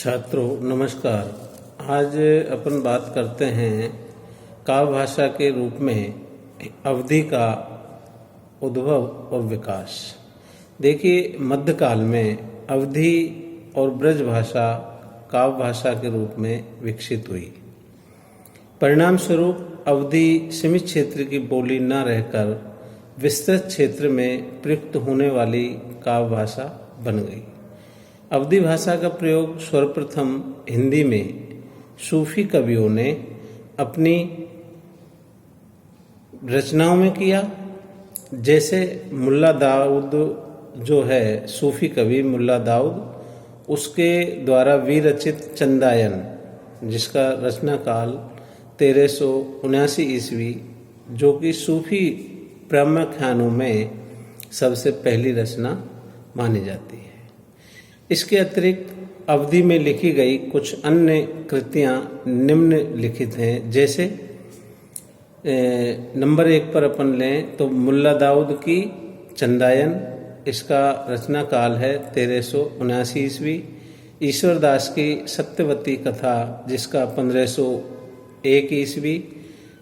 छात्रों नमस्कार। आज अपन बात करते हैं काव्य भाषा के रूप में अवधि का उद्भव और विकास। देखिए, मध्यकाल में अवधि और ब्रज भाषा काव्य भाषा के रूप में विकसित हुई। परिणाम स्वरूप अवधि सीमित क्षेत्र की बोली न रहकर विस्तृत क्षेत्र में प्रयुक्त होने वाली काव्य भाषा बन गई। अवधि भाषा का प्रयोग सर्वप्रथम हिंदी में सूफी कवियों ने अपनी रचनाओं में किया। जैसे मुल्ला दाऊद जो है सूफी कवि मुल्ला दाऊद, उसके द्वारा विरचित चंदायन, जिसका रचना काल 1379 ईस्वी, जो कि सूफी प्रामाख्यानों में सबसे पहली रचना मानी जाती है। इसके अतिरिक्त अवधि में लिखी गई कुछ अन्य कृतियाँ निम्नलिखित हैं। जैसे नंबर 1 पर अपन लें तो मुल्ला दाऊद की चंदायन, इसका रचना काल है 1379 ईस्वी। ईश्वरदास की सत्यवती कथा, जिसका 1501 ईस्वी।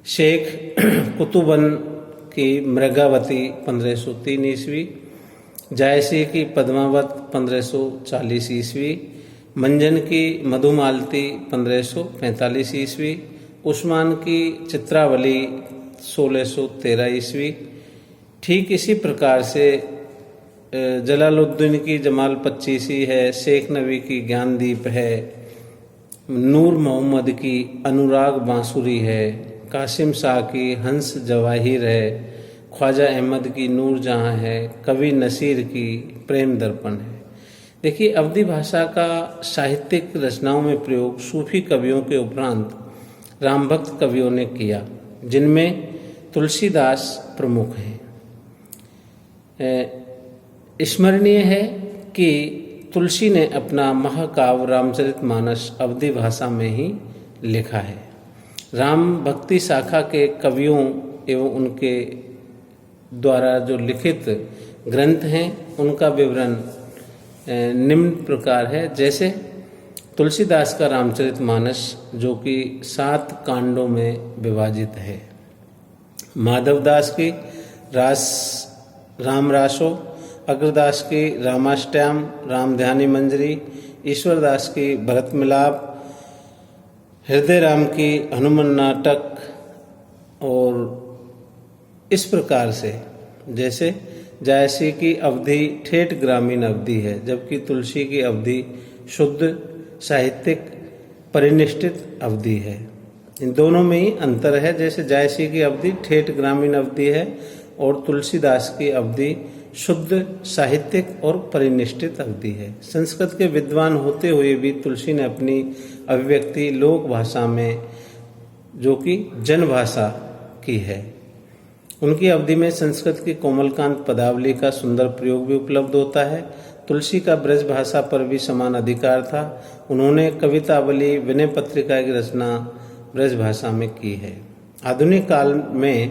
शेख कुतुबन की मृगावती 1503 ईस्वी। जायसी की पद्मावत 1540 ईस्वी। मंजन की मधुमालती 1545 ईस्वी। उस्मान की चित्रावली 1613 ईस्वी। ठीक इसी प्रकार से जलालुद्दीन की जमाल 25 है। शेख नबी की ज्ञानदीप है। नूर मोहम्मद की अनुराग बांसुरी है। कासिम शाह की हंस जवाहिर है। ख्वाजा अहमद की नूर जहाँ है। कवि नसीर की प्रेम दर्पण है। देखिए, अवधि भाषा का साहित्यिक रचनाओं में प्रयोग सूफी कवियों के उपरांत रामभक्त कवियों ने किया, जिनमें तुलसीदास प्रमुख हैं। स्मरणीय है कि तुलसी ने अपना महाकाव्य रामचरितमानस अवधि भाषा में ही लिखा है। राम भक्ति शाखा के कवियों एवं उनके द्वारा जो लिखित ग्रंथ हैं, उनका विवरण निम्न प्रकार है। जैसे तुलसीदास का रामचरितमानस, जो कि 7 कांडों में विभाजित है। माधवदास की रामरासो, अग्रदास की रामाष्टयाम, रामध्यानी मंजरी, ईश्वरदास की भरत मिलाप, हृदय राम की हनुमान नाटक, और इस प्रकार से जैसे जायसी की अवधि ठेठ ग्रामीण अवधि है, जबकि तुलसी की अवधि शुद्ध साहित्यिक परिनिष्ठित अवधि है। इन दोनों में ही अंतर है। जैसे जायसी की अवधि ठेठ ग्रामीण अवधि है और तुलसीदास की अवधि शुद्ध साहित्यिक और परिनिष्ठित अवधि है। संस्कृत के विद्वान होते हुए भी तुलसी ने अपनी अभिव्यक्ति लोक भाषा में, जो कि जनभाषा की है, उनकी अवधि में संस्कृत की कोमलकांत पदावली का सुंदर प्रयोग भी उपलब्ध होता है। तुलसी का ब्रज भाषा पर भी समान अधिकार था। उन्होंने कवितावली, विनय पत्रिका की रचना ब्रज भाषा में की है। आधुनिक काल में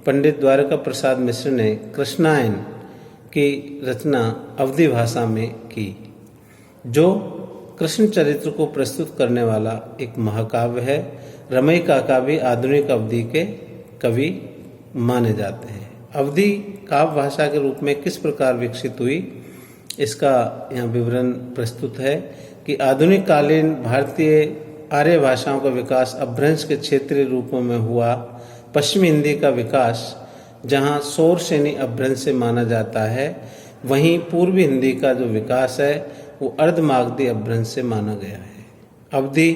पंडित द्वारका प्रसाद मिश्र ने कृष्णायन की रचना अवधि भाषा में की, जो कृष्ण चरित्र को प्रस्तुत करने वाला एक महाकाव्य है। रमई काका भी आधुनिक अवधि के कवि माने जाते हैं। अवधि काव्य भाषा के रूप में किस प्रकार विकसित हुई, इसका यहाँ विवरण प्रस्तुत है कि आधुनिक कालीन भारतीय आर्य भाषाओं का विकास अपभ्रंश के क्षेत्रीय रूपों में हुआ। पश्चिमी हिंदी का विकास जहाँ सौर सेनी अपभ्रंश से माना जाता है, वहीं पूर्वी हिंदी का जो विकास है वो अर्धमागधी अपभ्रंश से माना गया है। अवधि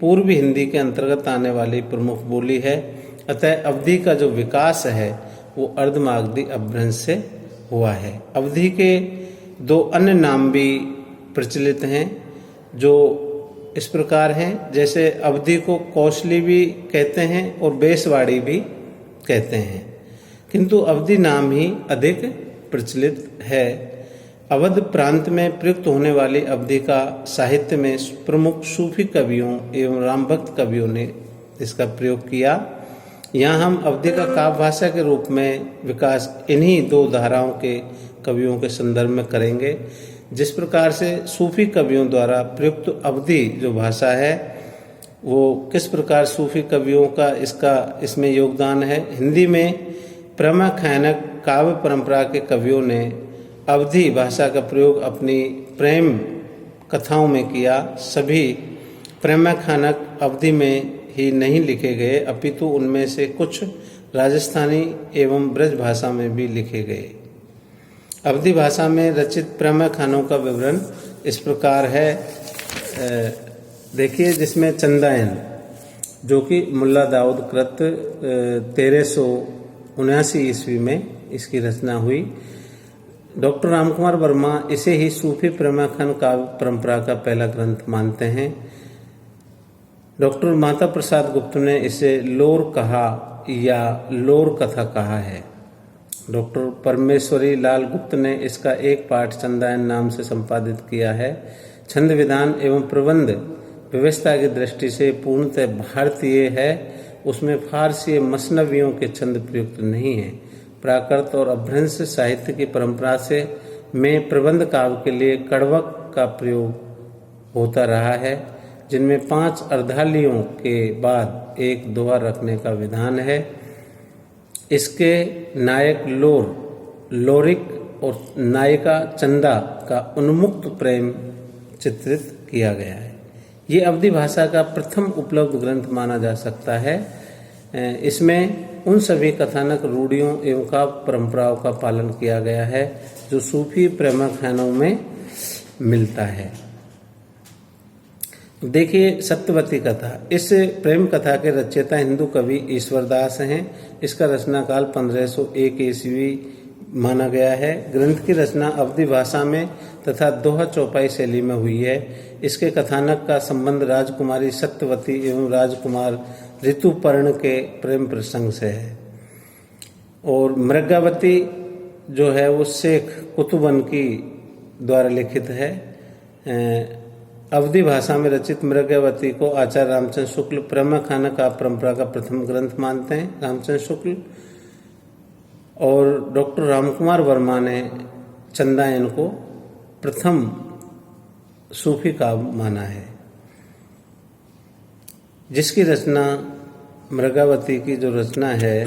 पूर्वी हिंदी के अंतर्गत आने वाली प्रमुख बोली है, अतः अवधि का जो विकास है वो अर्धमागधी अपभ्रंश से हुआ है। अवधि के 2 अन्य नाम भी प्रचलित हैं, जो इस प्रकार हैं। जैसे अवधि को कौशली भी कहते हैं और बेसवाड़ी भी कहते हैं, किंतु अवधि नाम ही अधिक प्रचलित है। अवध प्रांत में प्रयुक्त होने वाली अवधि का साहित्य में प्रमुख सूफी कवियों एवं रामभक्त कवियों ने इसका प्रयोग किया। यहाँ हम अवधि का काव्य भाषा के रूप में विकास इन्हीं 2 धाराओं के कवियों के संदर्भ में करेंगे। जिस प्रकार से सूफी कवियों द्वारा प्रयुक्त अवधी जो भाषा है वो किस प्रकार सूफी कवियों का इसमें योगदान है। हिंदी में प्रमाख्यानक काव्य परंपरा के कवियों ने अवधी भाषा का प्रयोग अपनी प्रेम कथाओं में किया। सभी प्रेमाख्यानक अवधी में ही नहीं लिखे गए, अपितु उनमें से कुछ राजस्थानी एवं ब्रज भाषा में भी लिखे गए। अवधी भाषा में रचित प्रेमाख्यानों का विवरण इस प्रकार है। देखिए, जिसमें चंदायन जो कि मुल्ला दाऊद कृत 1379 ईस्वी में इसकी रचना हुई। डॉक्टर रामकुमार वर्मा इसे ही सूफी प्रेमाख्यान काव्य परंपरा का पहला ग्रंथ मानते हैं। डॉक्टर माता प्रसाद गुप्त ने इसे लोर कहा या लोर कथा कहा है। डॉक्टर परमेश्वरी लाल गुप्त ने इसका एक पाठ चंदायन नाम से संपादित किया है। छंद विधान एवं प्रबंध व्यवस्था की दृष्टि से पूर्णतः भारतीय है, उसमें फारसी मसनवियों के छंद प्रयुक्त नहीं है। प्राकृत और अभ्रंश साहित्य की परंपरा से में प्रबंध काव्य के लिए कड़वक का प्रयोग होता रहा है, जिनमें 5 अर्धालियों के बाद एक दोहा रखने का विधान है। इसके नायक लोरिक और नायिका चंदा का उन्मुक्त प्रेम चित्रित किया गया है। ये अवधी भाषा का प्रथम उपलब्ध ग्रंथ माना जा सकता है। इसमें उन सभी कथानक रूढ़ियों एवं काव्य परंपराओं का पालन किया गया है जो सूफी प्रेमाख्यानों में मिलता है। देखिए, सत्यवती कथा, इस प्रेम कथा के रचयिता हिंदू कवि ईश्वरदास हैं। इसका रचना काल 1501 ईस्वी माना गया है। ग्रंथ की रचना अवधी भाषा में तथा दोहा चौपाई शैली में हुई है। इसके कथानक का संबंध राजकुमारी सत्यवती एवं राजकुमार ऋतुपर्ण के प्रेम प्रसंग से है। और मृगावती जो है वो शेख कुतुबन की द्वारा लिखित है। अवधी भाषा में रचित मृगावती को आचार्य रामचंद्र शुक्ल प्रेमाख्यान का परंपरा का प्रथम ग्रंथ मानते हैं, रामचंद्र शुक्ल। और डॉक्टर रामकुमार वर्मा ने चंदायन को प्रथम सूफी काव्य माना है, जिसकी रचना मृगावती की जो रचना है